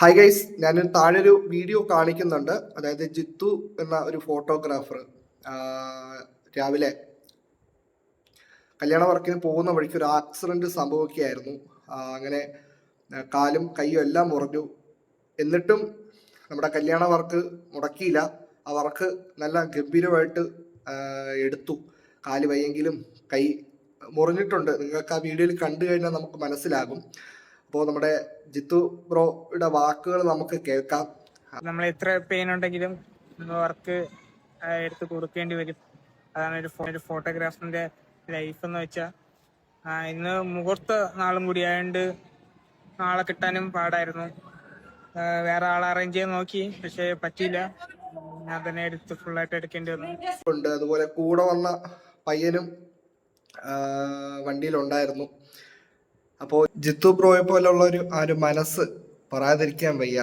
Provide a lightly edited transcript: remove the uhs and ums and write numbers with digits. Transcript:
Hi guys, ഞാൻ താഴെ ഒരു വീഡിയോ കാണിക്കുന്നുണ്ട്. അതായത് ജിത്തു എന്ന ഒരു ഫോട്ടോഗ്രാഫർ രാവിലെ കല്യാണ വർക്കിന് പോകുന്ന വഴിക്ക് ഒരു ആക്സിഡന്റ് സംഭവിക്കുകയായിരുന്നു. അങ്ങനെ കാലും കൈയും എല്ലാം മുറിഞ്ഞു. എന്നിട്ടും നമ്മുടെ കല്യാണ വർക്ക് മുടക്കിയില്ല. ആ വർക്ക് നല്ല ഗംഭീരമായിട്ട് എടുത്തു. കാല് വയ്യെങ്കിലും കൈ മുറിഞ്ഞിട്ടുണ്ട്. നിങ്ങൾക്ക് ആ വീഡിയോയിൽ കണ്ടു കഴിഞ്ഞാൽ നമുക്ക് മനസ്സിലാകും. അപ്പോൾ നമ്മുടെ ജിത്തു ബ്രോയുടെ വാക്കുകൾ നമുക്ക് കേൾക്കാം. നമ്മൾ എത്ര പെയിൻ ഉണ്ടെങ്കിലും വർക്ക് എടുത്ത് കൊടുക്കേണ്ടി വരും. അതാണ് ഒരു ഫോട്ടോഗ്രാഫറിന്റെ ലൈഫ് എന്ന് വെച്ചാൽ. ഇന്ന് മുഹൂർത്ത നാളും കൂടി ആയതുകൊണ്ട് നാളെ കിട്ടാനും പാടായിരുന്നു. വേറെ ആളെ അറേഞ്ച് ചെയ്യാൻ നോക്കി, പക്ഷെ പറ്റിയില്ല. ഞാൻ തന്നെ എടുത്ത് ഫുള്ളായിട്ട് എടുക്കേണ്ടി വന്നു. അതുപോലെ കൂടെ വന്ന പയ്യനും വണ്ടിയിലുണ്ടായിരുന്നു. അപ്പോൾ ജിത്തു ബ്രോയെ പോലുള്ള ഒരു മനസ്സ് പറയാതിരിക്കാൻ വയ്യ.